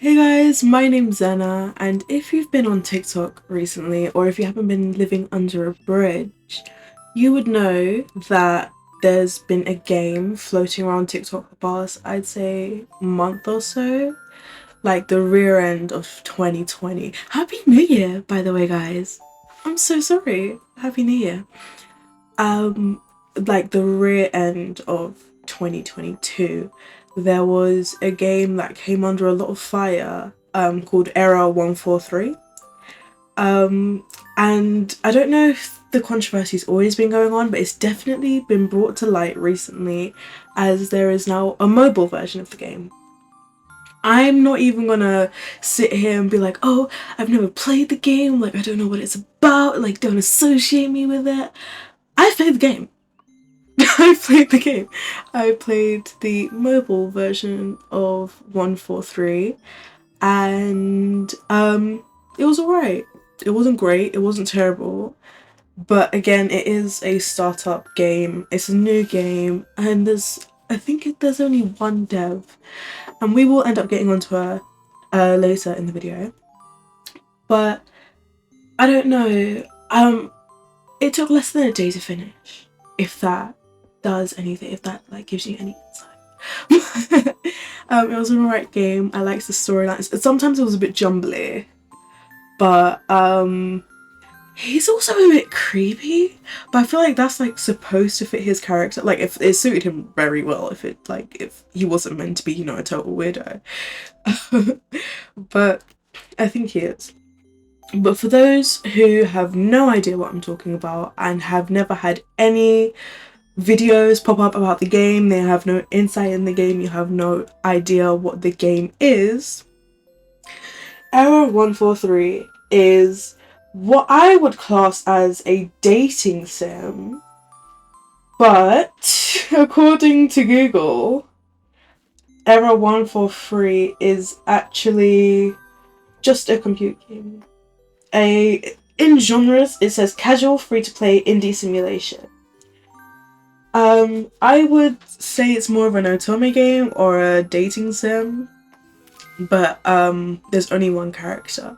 Hey guys, my name's Zena, and if you've been on TikTok recently, or if you haven't been living under a bridge, you would know that there's been a game floating around TikTok for the past, I'd say, month or so. Like the rear end of 2020. Happy New Year, by the way, guys. I'm so sorry. Happy New Year. Um, like the rear end of 2022, there was a game that came under a lot of fire, called Era 143. Um, and I don't know if the controversy's always been going on, but it's definitely been brought to light recently as there is now a mobile version of the game. I'm not even gonna sit here and be like, oh, I've never played the game, like, I don't know what it's about, like, don't associate me with it. I've played the game. I played the game. I played the mobile version of 143, and it was alright. It wasn't great, it wasn't terrible, but again, it is a startup game. It's a new game, and there's only one dev, and we will end up getting onto her later in the video. But I don't know. It took less than a day to finish, if that does anything, if that like gives you any insight. It was an alright game. I liked the storylines. Sometimes it was a bit jumbly, but he's also a bit creepy. But I feel like that's like supposed to fit his character. Like if it suited him very well, if he wasn't meant to be, a total weirdo. But I think he is. But for those who have no idea what I'm talking about and have never had any videos pop up about the game, they have no insight in the game, you have no idea what the game is, Era 143 is what I would class as a dating sim, but according to Google, Era 143 is actually just a computer game. In genres, it says casual, free to play indie simulation. I would say it's more of an otome game or a dating sim, but there's only one character,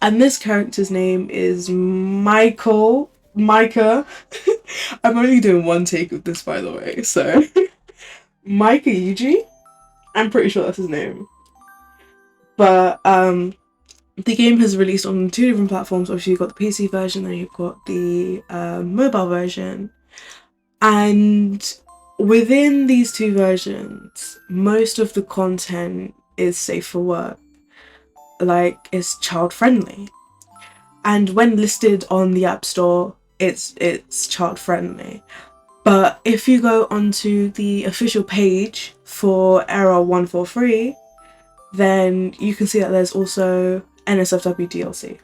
and this character's name is Micah. I'm only doing one take of this, by the way. So Micah Yuji. I'm pretty sure that's his name. But the game has released on two different platforms. Obviously, you've got the PC version, and you've got the mobile version. And within these two versions, most of the content is safe for work. Like, it's child friendly. And when listed on the App Store, it's child friendly. But if you go onto the official page for Era 143, then you can see that there's also NSFW DLC.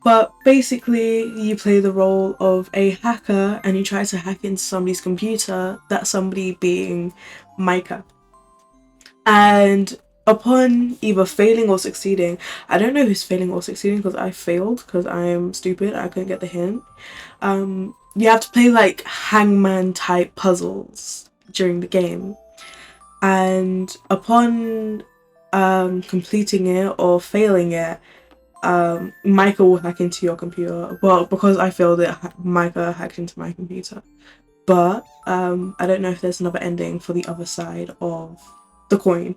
But basically, you play the role of a hacker and you try to hack into somebody's computer, that somebody being Micah. And upon either failing or succeeding, I don't know who's failing or succeeding because I failed because I am stupid, I couldn't get the hint. You have to play like hangman type puzzles during the game. And upon completing it or failing it, Micah will hack into your computer. Well, because I failed it, Micah hacked into my computer. But I don't know if there's another ending for the other side of the coin.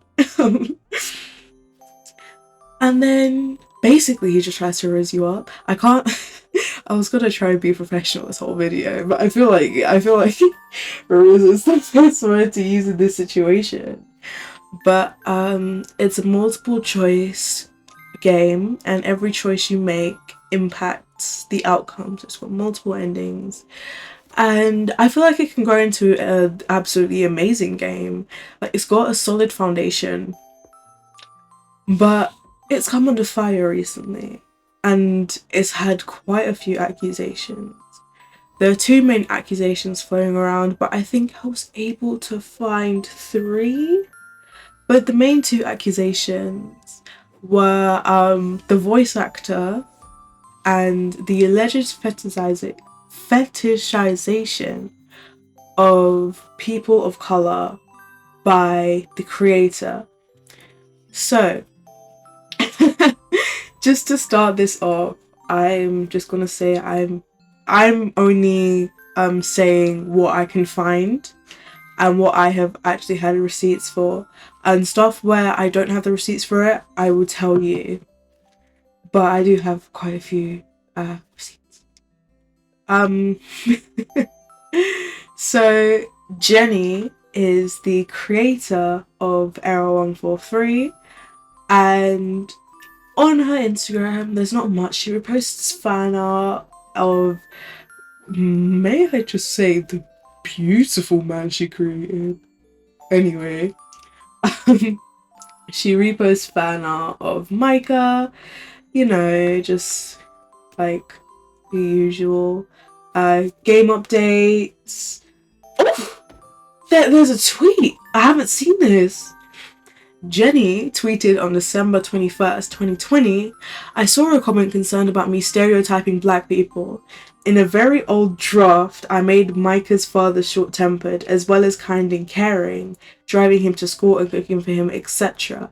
And then basically he just tries to raise you up. I was gonna try and be professional this whole video, but I feel like Riz is the best word to use in this situation. But it's a multiple choice game, and every choice you make impacts the outcomes. It's got multiple endings, and I feel like it can grow into an absolutely amazing game. Like, it's got a solid foundation, but it's come under fire recently, and it's had quite a few accusations. There are two main accusations flowing around, but I think I was able to find three. But the main two accusations were the voice actor and the alleged fetishization of people of color by the creator. So, just to start this off, I'm just gonna say I'm only saying what I can find and what I have actually had receipts for, and stuff where I don't have the receipts for it, I will tell you. But I do have quite a few receipts. Um, so Jenny is the creator of Era 143, and on her Instagram, there's not much. She reposts fan art of, may I just say, the beautiful man she created. Anyway, she reposts fan art of Micah, just like the usual. Game updates. Oh, there's a tweet. I haven't seen this. Jenny tweeted on December 21st, 2020, I saw a comment concerned about me stereotyping black people. In a very old draft, I made Micah's father short-tempered, as well as kind and caring, driving him to school and cooking for him, etc.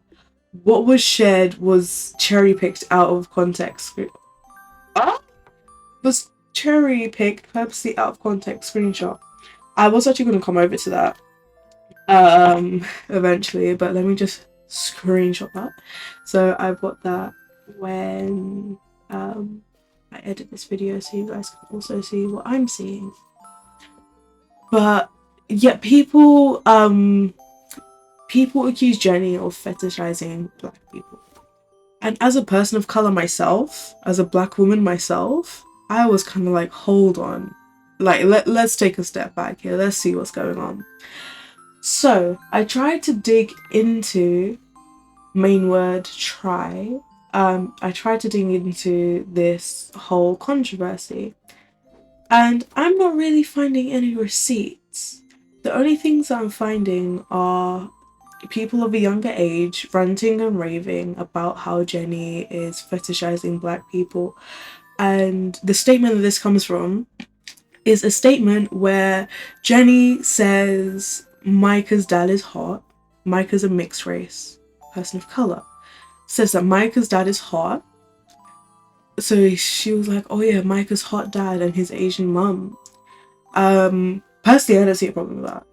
What was shared was cherry-picked out of context. Was cherry-picked purposely out of context screenshot. I was actually going to come over to that eventually, but let me just screenshot that. So I've got that when I edit this video so you guys can also see what I'm seeing. But yeah, people accuse Jenny of fetishizing black people, and as a person of color myself, as a black woman myself, I was kind of like, hold on, like let's take a step back here, let's see what's going on. So I tried to dig into main word try. I tried to dig into this whole controversy, and I'm not really finding any receipts. The only things that I'm finding are people of a younger age ranting and raving about how Jenny is fetishizing black people. And the statement that this comes from is a statement where Jenny says Micah's dad is hot. Micah's a mixed race person of color. Says that Micah's dad is hot. So she was like, oh yeah, Micah's hot dad and his Asian mum. Personally, I don't see a problem with that.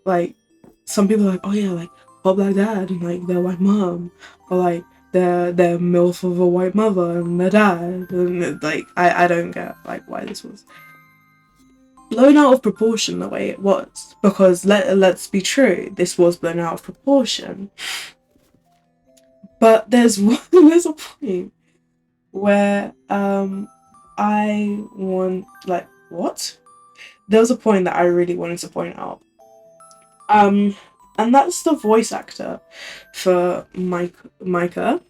Like, some people are like, oh yeah, like hot black dad and like their white mum, or like their MILF of a white mother and their dad, and like I don't get like why this was blown out of proportion the way it was, because let's be true, this was blown out of proportion. But there's there's a point where I want, like, what? There was a point that I really wanted to point out. And that's the voice actor for Micah.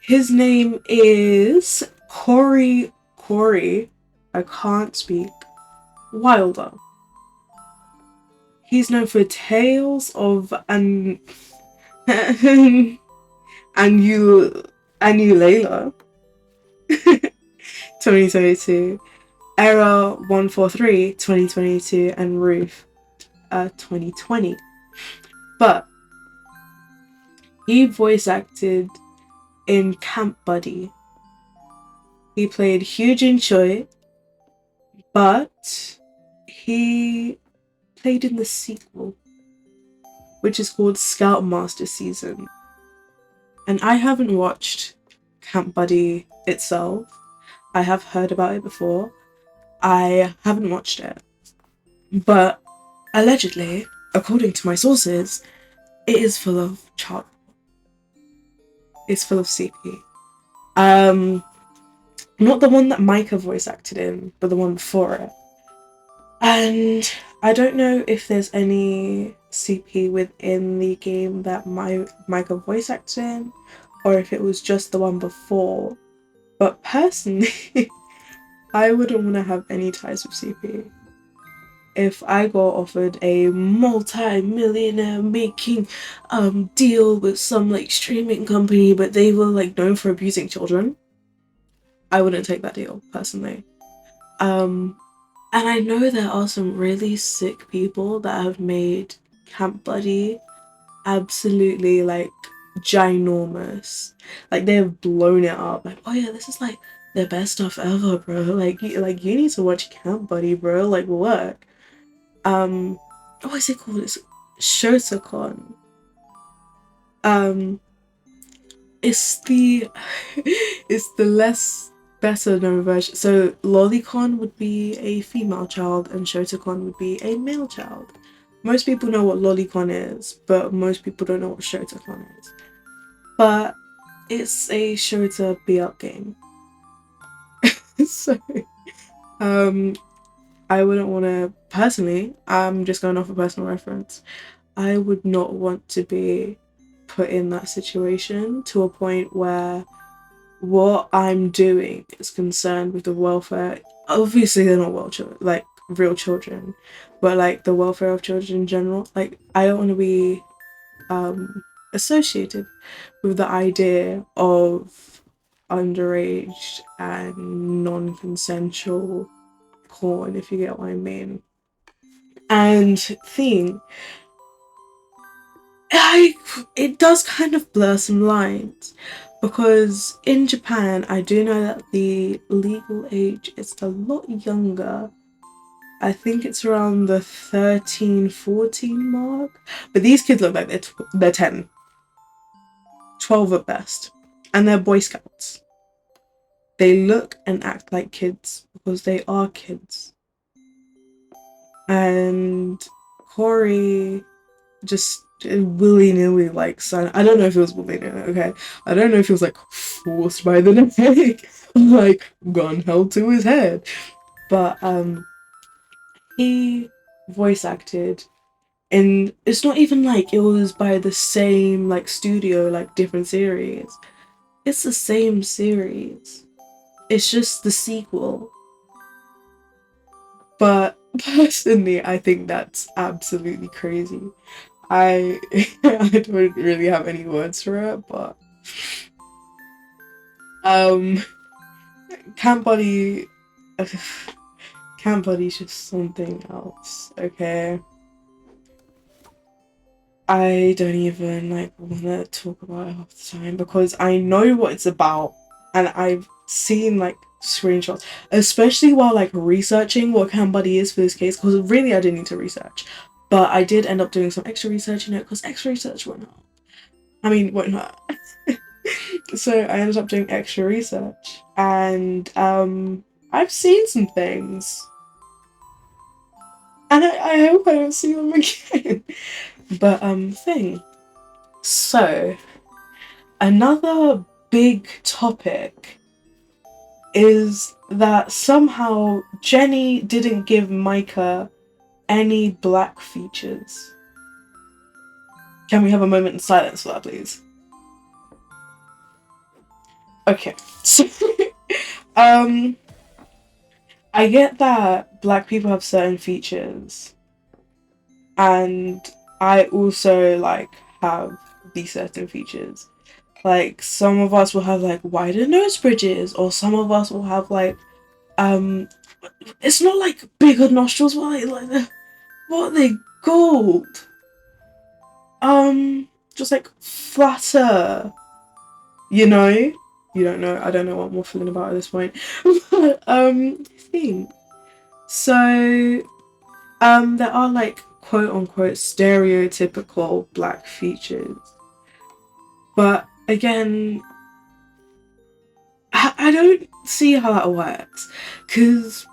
His name is Corey. I can't speak. Wilder. He's known for Tales of Layla 2022, Era 143 2022, and Ruth 2020. But he voice acted in Camp Buddy. He played Hyojin Choi, but he played in the sequel, which is called Scoutmaster Season. And I haven't watched Camp Buddy itself. I have heard about it before. I haven't watched it. But allegedly, according to my sources, it is full of child. It's full of CP. Not the one that Micah voice acted in, but the one before it. And I don't know if there's any CP within the game that Micah voice acted in, or if it was just the one before. But personally, I wouldn't want to have any ties with CP. If I got offered a multi-millionaire making deal with some like streaming company, but they were like known for abusing children, I wouldn't take that deal personally. And I know there are some really sick people that have made Camp Buddy absolutely like ginormous. Like they've blown it up. Like, oh yeah, this is like the best stuff ever, bro. Like you need to watch Camp Buddy, bro. Like what? What is it called? It's Shotacon. Um, it's the it's the less better known version. So Lolicon would be a female child and Shotacon would be a male child. Most people know what Lolicon is, but most people don't know what Shotacon is. But it's a Shota be up game. So um I wouldn't want to personally, I'm just going off a personal reference. I would not want to be put in that situation to a point where what I'm doing is concerned with the welfare. Obviously, they're not like real children, but like the welfare of children in general. Like, I don't want to be associated with the idea of underage and non-consensual porn, if you get what I mean. And thing, it does kind of blur some lines because in Japan, I do know that the legal age is a lot younger. I think it's around the 13, 14 mark. But these kids look like they're 10, 12 at best. And they're Boy Scouts. They look and act like kids because they are kids. And Corey just willy-nilly like son. I don't know if it was willy-nilly, okay? I don't know if it was like forced by the neck, like gun held to his head. But he voice acted, and it's not even like it was by the same like studio, like different series. It's the same series. It's just the sequel. But personally, I think that's absolutely crazy. I I don't really have any words for it, but um Camp Buddy Camp Buddy's just something else, okay? I don't even like wanna talk about it half the time because I know what it's about and I've seen like screenshots, especially while like researching what Camp Buddy is for this case, because really I didn't need to research. But I did end up doing some extra research in it because extra research won't hurt. I mean, won't hurt. So I ended up doing extra research and I've seen some things. And I hope I don't see them again. But thing. So another big topic is that somehow Jenny didn't give Micah any black features. Can we have a moment in silence for that, please? Okay, so I get that black people have certain features, and I also like have these certain features. Like some of us will have like wider nose bridges, or some of us will have like it's not like bigger nostrils, but like what are they called? Just like flatter, you know? You don't know. I don't know what I'm waffling about at this point. But, thing. So, there are like quote unquote stereotypical black features. But again, I don't see how that works. Because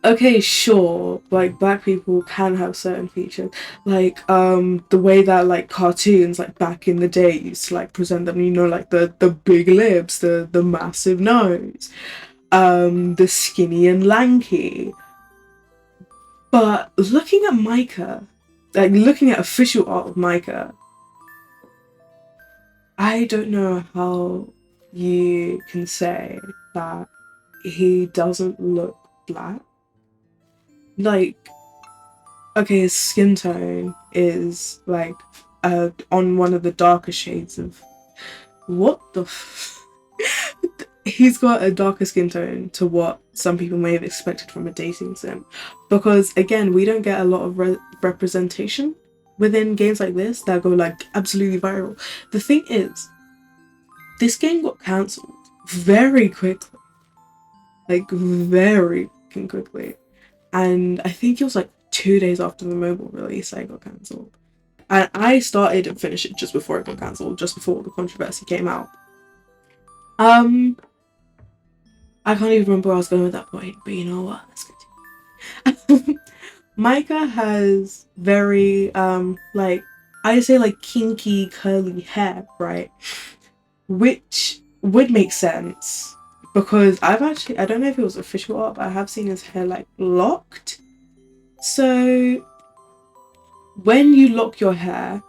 okay, sure, like black people can have certain features, like the way that like cartoons like back in the day used to like present them, you know, like the big lips, the massive nose, the skinny and lanky. But looking at Micah, like looking at official art of Micah, I don't know how you can say that he doesn't look black. Like, okay, his skin tone is like on one of the darker shades of what the he's got a darker skin tone to what some people may have expected from a dating sim, because again we don't get a lot of representation within games like this that go like absolutely viral. The thing is, this game got cancelled very quickly, like very fucking quickly, and I think it was like 2 days after the mobile release I got cancelled. And I started and finished it just before it got cancelled, just before the controversy came out. I can't even remember where I was going with that point, but you know what? Let's continue. Micah has very like, I say like kinky curly hair, right? Which would make sense because I don't know if it was official art, but I have seen his hair like locked. So when you lock your hair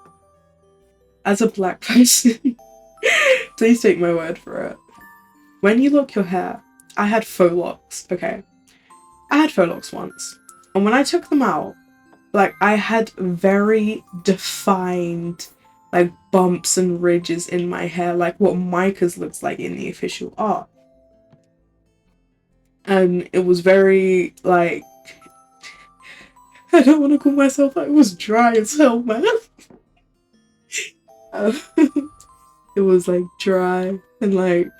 as a black person, please take my word for it. When you lock your hair, I had faux locks, okay? I had faux locks once. And when I took them out, like I had very defined like bumps and ridges in my hair, like what Micah's looks like in the official art. And it was very like, I don't want to call myself, it was dry as hell, man. It was like dry and like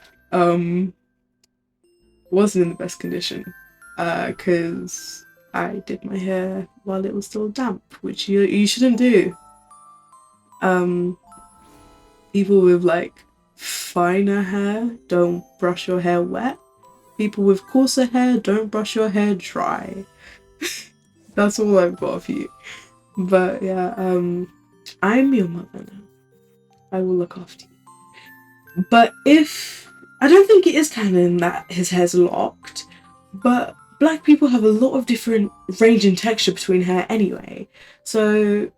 wasn't in the best condition because I did my hair while it was still damp, which you shouldn't do. People with like finer hair, don't brush your hair wet. People with coarser hair, don't brush your hair dry. That's all I've got for you. But yeah, I'm your mother now. I will look after you. But I don't think it is canon that his hair's locked, but black people have a lot of different range and texture between hair anyway. So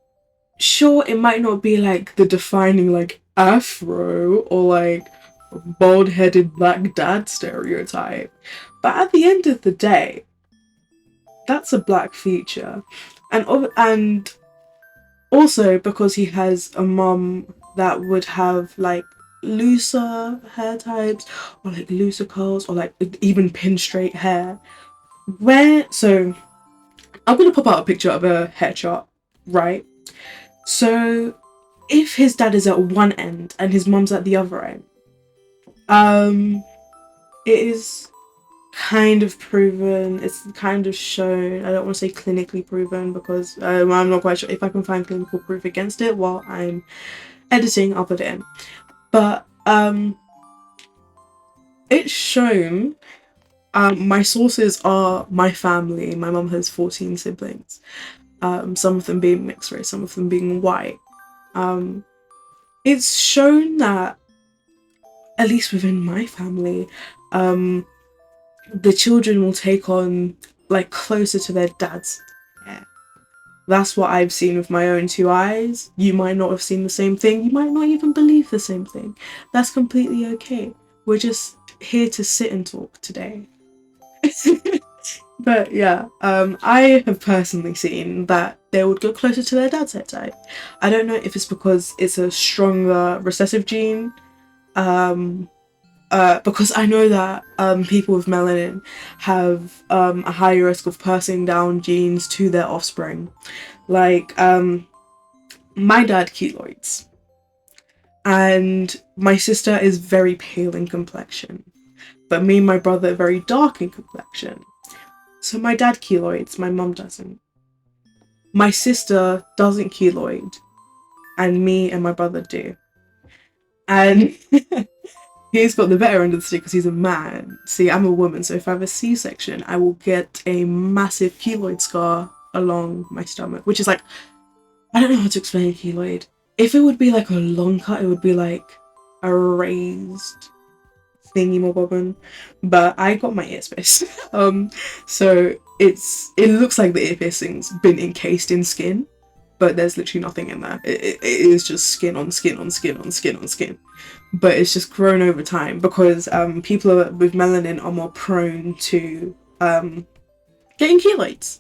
sure, it might not be like the defining like afro or like bald-headed black dad stereotype, but at the end of the day, that's a black feature. And also because he has a mum that would have like looser hair types or like looser curls or like even pin straight hair, so I'm gonna pop out a picture of a hair chart, right? So if his dad is at one end and his mum's at the other end, it is kind of proven, it's kind of shown, I don't want to say clinically proven because I'm not quite sure if I can find clinical proof against it while I'm editing, I'll put it in. But it's shown. My sources are my family. My mum has 14 siblings, some of them being mixed race, some of them being white. It's shown that, at least within my family, the children will take on like closer to their dad's hair. That's what I've seen with my own two eyes. You might not have seen the same thing. You might not even believe the same thing. That's completely okay. We're just here to sit and talk today. But yeah, I have personally seen that they would go closer to their dad's hair type. I don't know if it's because it's a stronger recessive gene, because I know that people with melanin have a higher risk of passing down genes to their offspring. Like, my dad keloids, and my sister is very pale in complexion, but me and my brother are very dark in complexion. So my dad keloids, my mum doesn't. My sister doesn't keloid, and me and my brother do. And he's got the better end of the stick because he's a man. See, I'm a woman, so if I have a C-section, I will get a massive keloid scar along my stomach, which is like, I don't know how to explain a keloid. If it would be like a long cut, it would be like a raised thingy bobbin, but I got my ears pierced. So it looks like the ear piercing's been encased in skin, but there's literally nothing in there. It is just skin on skin on skin on skin on skin, but it's just grown over time because people with melanin are more prone to getting keloids.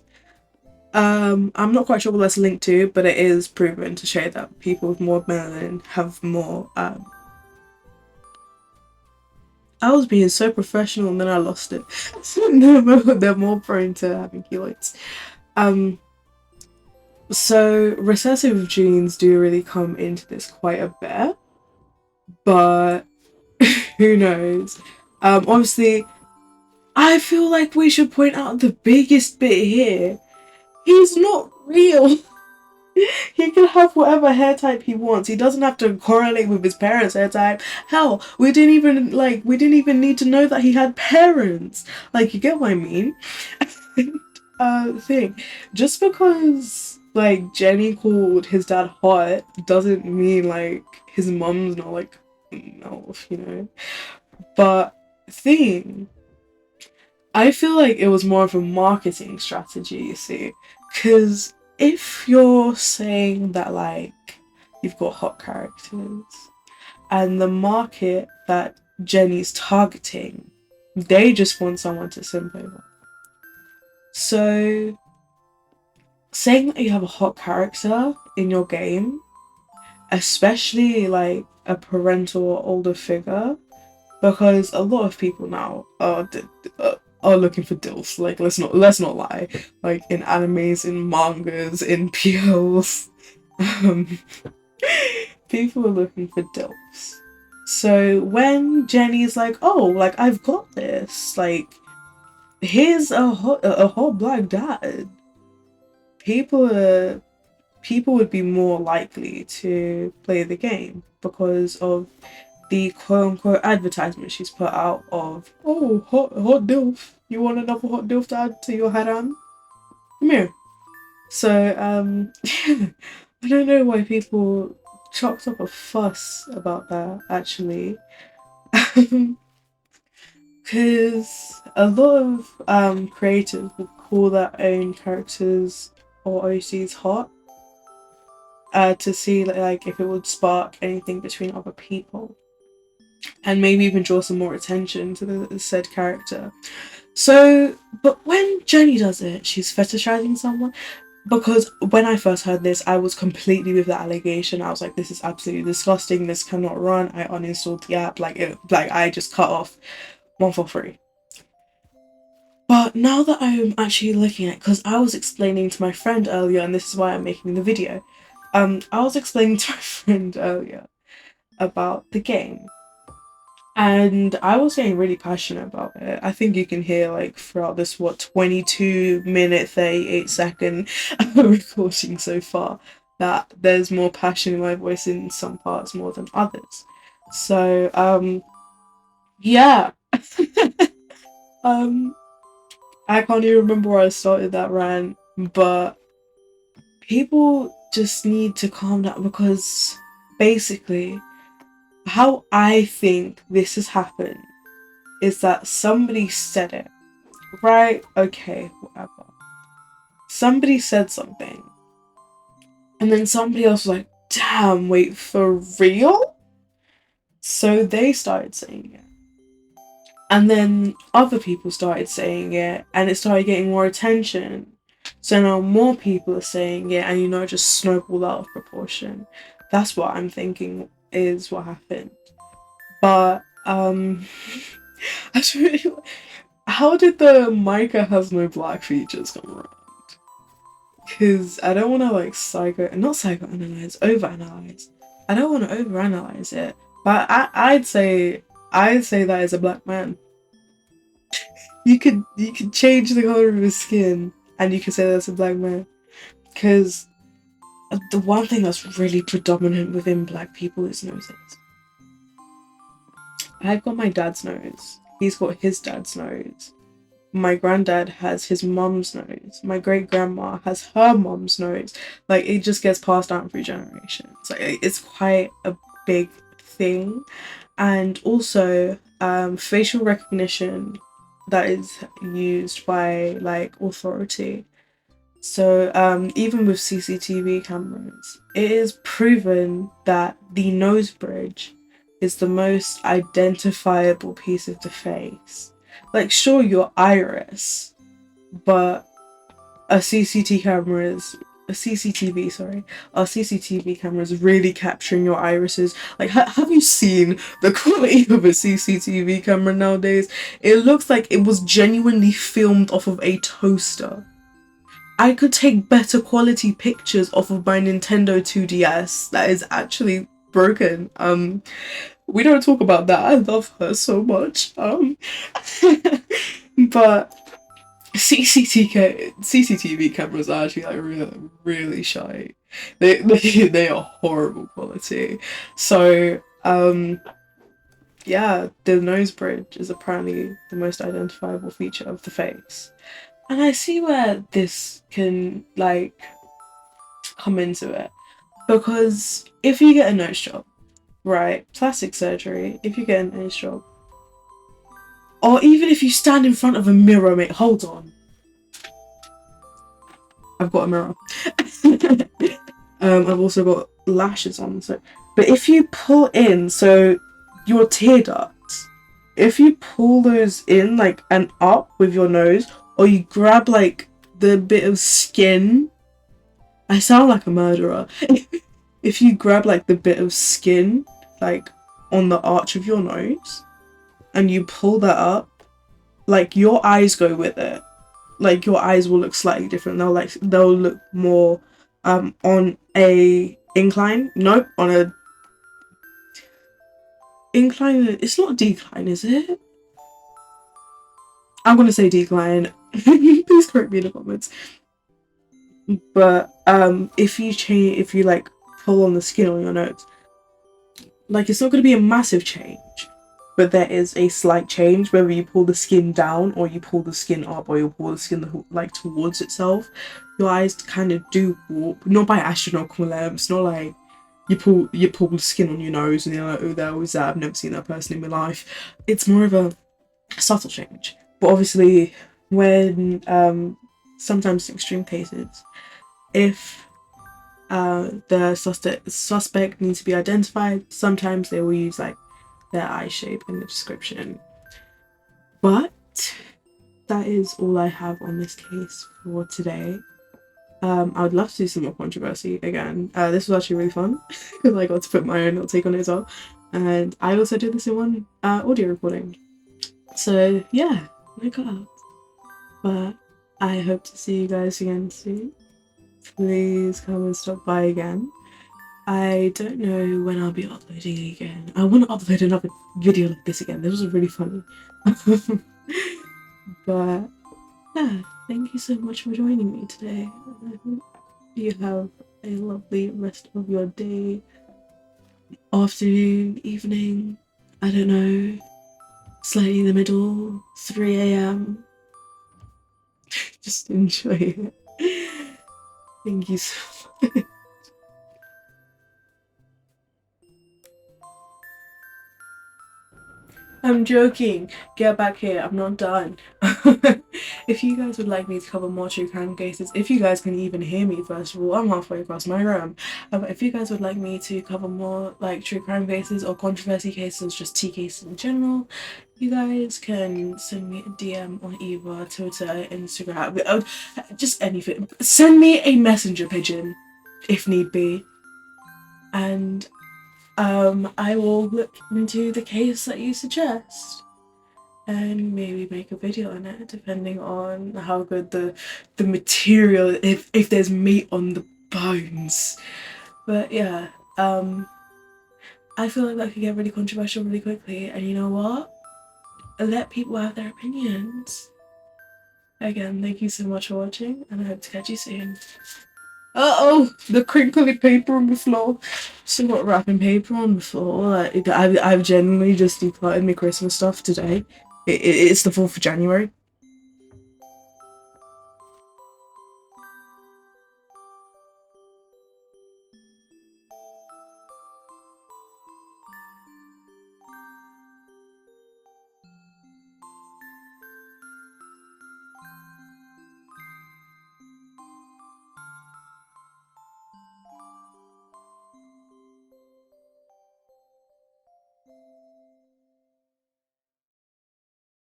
I'm not quite sure what that's linked to, but it is proven to show that people with more melanin have more I was being so professional and then I lost it. They're more prone to having keloids. So recessive genes do really come into this quite a bit, but who knows? Obviously, I feel like we should point out the biggest bit here. He's not real. He can have whatever hair type he wants. He doesn't have to correlate with his parents' hair type. Hell, we didn't even need to know that he had parents. Like, you get what I mean? Thing. Just because like Jenny called his dad hot doesn't mean like his mom's not like no, you know. But thing, I feel like it was more of a marketing strategy, you see. Because if you're saying that, like, you've got hot characters and the market that Jenny's targeting, they just want someone to simp over. So, saying that you have a hot character in your game, especially like a parental or older figure, because a lot of people now are looking for dilfs. Like let's not lie. Like in animes, in mangas, in PLs, um, people are looking for dilfs. So when Jenny's like, "Oh, like I've got this. Like here's a whole black dad," people are people would be more likely to play the game because of the quote unquote advertisement she's put out of, oh, hot dilf. You want another hot dilf to add to your harem? Come here. So, I don't know why people chalked up a fuss about that actually. Because a lot of creators will call their own characters or OCs hot to see like if it would spark anything between other people and maybe even draw some more attention to the said character. So, but when Jenny does it, she's fetishizing someone. Because when I first heard this, I was completely with the allegation. I was like, "This is absolutely disgusting. This cannot run." I uninstalled the app. Like I just cut off one for free. But now that I'm actually looking at, because I was explaining to my friend earlier, and this is why I'm making the video. I was explaining to my friend earlier about the game, and I was getting really passionate about it. I think you can hear like throughout this 22-minute 38-second recording so far that there's more passion in my voice in some parts more than others. So yeah. um I can't even remember where I started that rant, but people just need to calm down because basically how I think this has happened is that somebody said it, right? Okay, whatever. Somebody said something, and then somebody else was like, damn, wait, for real? So they started saying it. And then other people started saying it, and it started getting more attention. So now more people are saying it, and it just snowballed out of proportion. That's what I'm thinking is what happened. But I don't, how did the Micah has no black features come around? Because I don't want to like not psychoanalyze, overanalyze. I don't want to overanalyze it, but I'd say that is a black man. You could change the color of his skin, and you could say that's a black man. Because the one thing that's really predominant within black people is noses. I've got my dad's nose. He's got his dad's nose. My granddad has his mum's nose. My great grandma has her mum's nose. Like it just gets passed down through generations. Like it's quite a big thing, and also facial recognition that is used by like authority. So even with CCTV cameras, it is proven that the nose bridge is the most identifiable piece of the face. Like, sure, your iris, but a CCTV camera is a CCTV camera is really capturing your irises. Like, have you seen the quality of a CCTV camera nowadays? It looks like it was genuinely filmed off of a toaster. I could take better quality pictures off of my Nintendo 2DS that is actually broken. We don't talk about that. I love her so much. But CCTV cameras are actually like really, really shy. They are horrible quality. So yeah, the nose bridge is apparently the most identifiable feature of the face. And I see where this can like come into it. Because if you get a nose job, right, plastic surgery, if you get a nose job, or even if you stand in front of a mirror, mate, hold on. I've got a mirror. I've also got lashes on, so but if you pull in, so your tear ducts, if you pull those in like and up with your nose, or you grab like the bit of skin, I sound like a murderer. If you grab like the bit of skin like on the arch of your nose and you pull that up, like your eyes go with it. Like your eyes will look slightly different. They'll look more on a incline. Nope, on a incline. It's not decline, is it? I'm gonna say decline. Please correct me in the comments. But if you like pull on the skin on your nose, like it's not gonna be a massive change, but there is a slight change whether you pull the skin down or you pull the skin up or you pull the skin like towards itself. Your eyes kind of do warp, not by astronomical lengths, not like you pull the skin on your nose and you're like, oh, there was that, I've never seen that person in my life. It's more of a subtle change. But obviously when sometimes in extreme cases, if the suspect needs to be identified, sometimes they will use like their eye shape in the description. But that is all I have on this case for today. I would love to do some more controversy again. This was actually really fun because I got to put my own little take on it as well. And I also did this in one audio recording. So yeah, my god. But I hope to see you guys again soon. Please come and stop by again. I don't know when I'll be uploading again. I want to upload another video like this again. This was really funny. But yeah, thank you so much for joining me today. I hope you have a lovely rest of your day, afternoon, evening, I don't know, slightly in the middle, 3 a.m. Just enjoy it. Thank you so much. I'm joking. Get back here. I'm not done. If you guys would like me to cover more true crime cases, if you guys can even hear me, first of all, I'm halfway across my room. If you guys would like me to cover more like true crime cases or controversy cases, just tea cases in general, you guys can send me a DM on either Twitter, Instagram, just anything. Send me a messenger pigeon if need be. And I will look into the case that you suggest and maybe make a video on it, depending on how good the material, if there's meat on the bones. But yeah, I feel like that could get really controversial really quickly, and you know what? Let people have their opinions. Again, thank you so much for watching, and I hope to catch you soon. Uh-oh, the crinkly paper on the floor. Still got wrapping paper on the floor. Like, I've genuinely just decluttered my Christmas stuff today. It's the 4th of January.